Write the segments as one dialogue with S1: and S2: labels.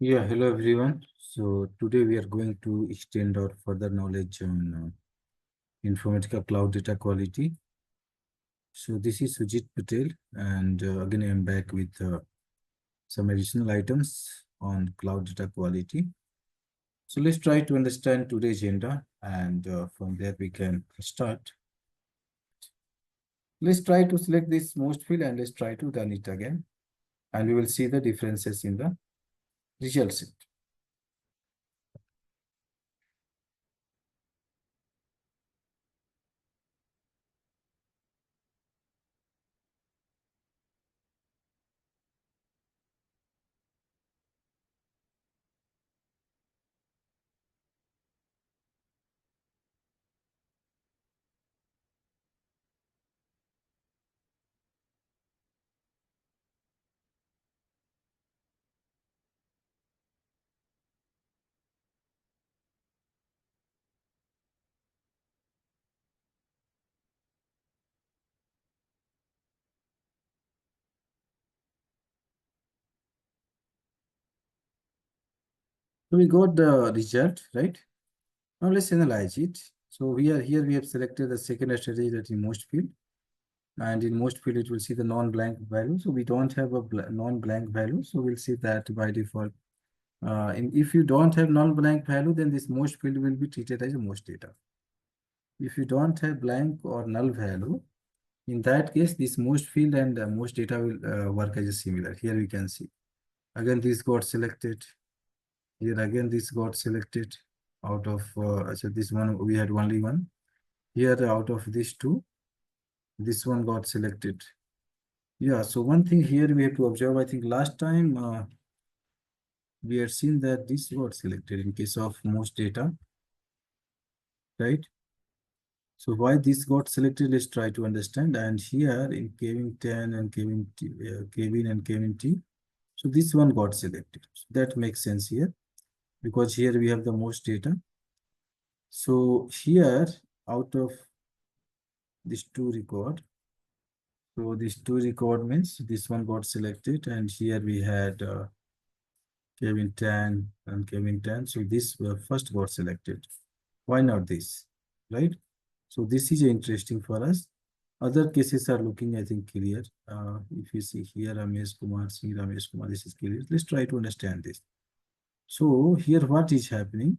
S1: Yeah, hello everyone. So today we are going to extend our further knowledge on Informatica Cloud Data Quality. So this is Sujit Patel, and again I am back with some additional items on Cloud Data Quality. So let's try to understand today's agenda, and from there we can start. Let's try to select this most field and let's try to run it again, and we will see the differences in the results. So we got the result, right? Now let's analyze it. So we have selected the second strategy, that in most field, and in most field it will see the non-blank value. So we don't have a non-blank value, so we'll see that by default. If you don't have non-blank value, then this most field will be treated as a most data. If you don't have blank or null value, in that case, this most field and most data will work as a similar. Here we can see. Again, this got selected. Here again, this got selected out of, so this one, we had only one. Here, out of these two, this one got selected. Yeah, so one thing here we have to observe, I think last time we had seen that this got selected in case of most data, right? So why this got selected, let's try to understand. And here in Kevin 10 and Kevin T, Kevin and Kevin T, so this one got selected. So that makes sense here, because here we have the most data. So here, out of these two record, so these two record means this one got selected, and here we had Kevin 10 and Kevin 10. So this first got selected. Why not this, right? So this is interesting for us. Other cases are looking, I think, clear. If you see here, Ramesh Kumar, see Ramesh Kumar, this is clear. Let's try to understand this. So here, what is happening?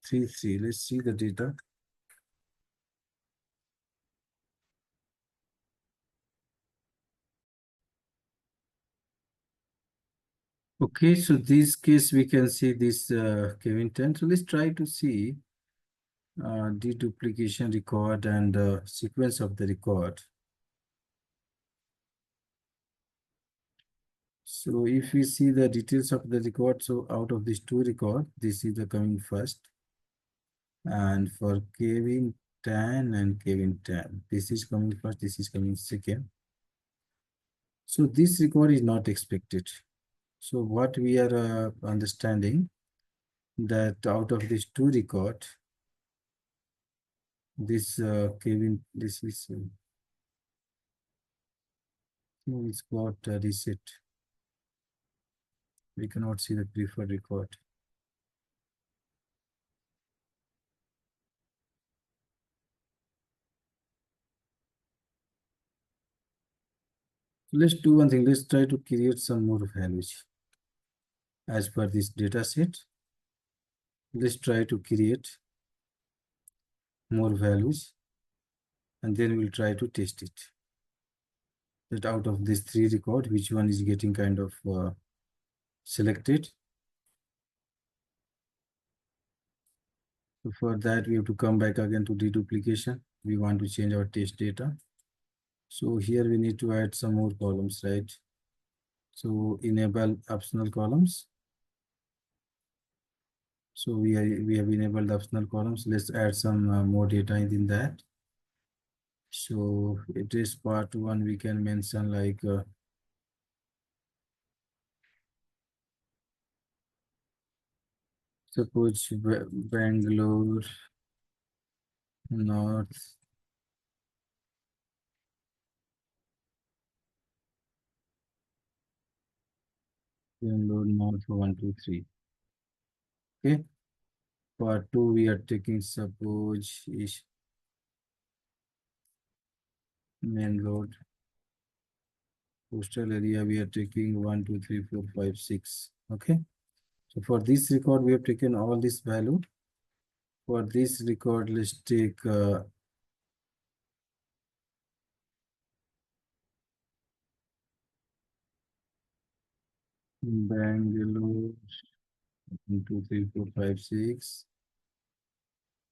S1: 3, 3. Let's see the data. Okay, so this case, we can see this Kevin 10. So let's try to see deduplication record and sequence of the record. So if we see the details of the record, so out of these two record, this is the coming first. And for Kevin 10 and Kevin 10, this is coming first, this is coming second. So this record is not expected. So what we are understanding, that out of these two record, this Kevin, this is it's got reset. We cannot see the preferred record. Let's do one thing. Let's try to create some more values as per this data set. Let's try to create more values, and then we'll try to test it. That out of these three record, which one is getting kind of selected. So for that, we have to come back again to deduplication. We want to change our test data. So here we need to add some more columns, right? So enable optional columns. So we have enabled optional columns. Let's add some more data in that. So it is part one. We can mention like suppose Bangalore North. Load now for 1, 2, 3. Okay. For 2, we are taking suppose is main load. Postal area, we are taking 1, 2, 3, 4, 5, 6. Okay. So for this record, we have taken all this value. For this record, let's take Bangalore 1, 2, 3, 4, 5, 6.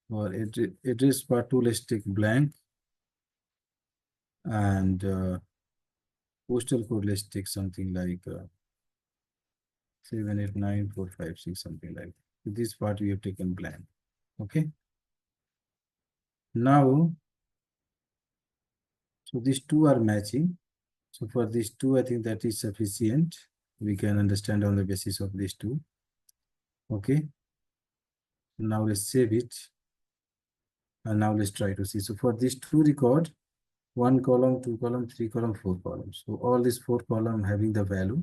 S1: For address part 2, let's take blank. And postal code, let's take something like 78945, something like that. This part we have taken blank. Okay. Now, so these two are matching. So for these two, I think that is sufficient. We can understand on the basis of these two. Okay. Now let's save it. And now let's try to see. So for these two record, 1 column, 2 column, 3 column, 4 columns. So all these 4 column having the value.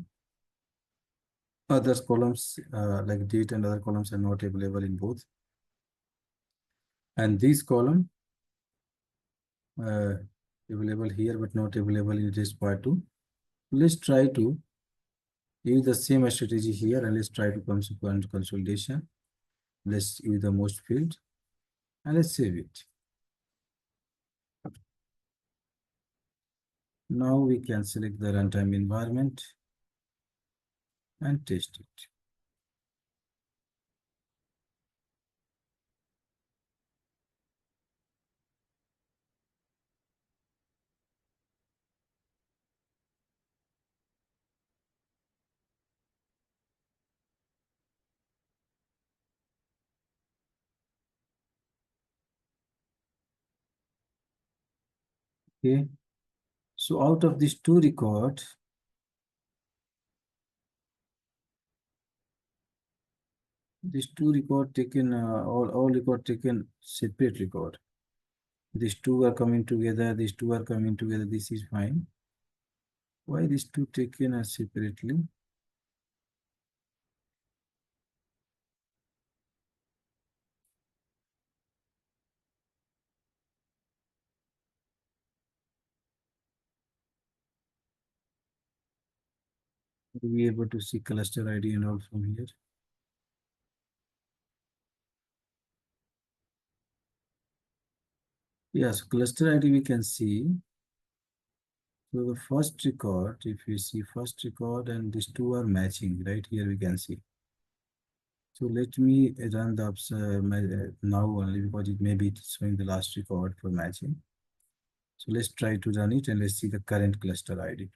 S1: Other columns like date and other columns are not available in both. And this column available here but not available in this part 2. Let's try to use the same strategy here and let's try to come to consolidation. Let's use the most field and let's save it. Now we can select the runtime environment and test it. Okay. So out of these two records, these two record taken, all record taken separate record. These two are coming together, these two are coming together, this is fine. Why these two taken as separately? We'll be able to see cluster ID and all from here. Yes, cluster ID we can see. So the first record, if you see first record and these two are matching, right here we can see. So let me run the now only because it may be showing the last record for matching. So let's try to run it and let's see the current cluster ID.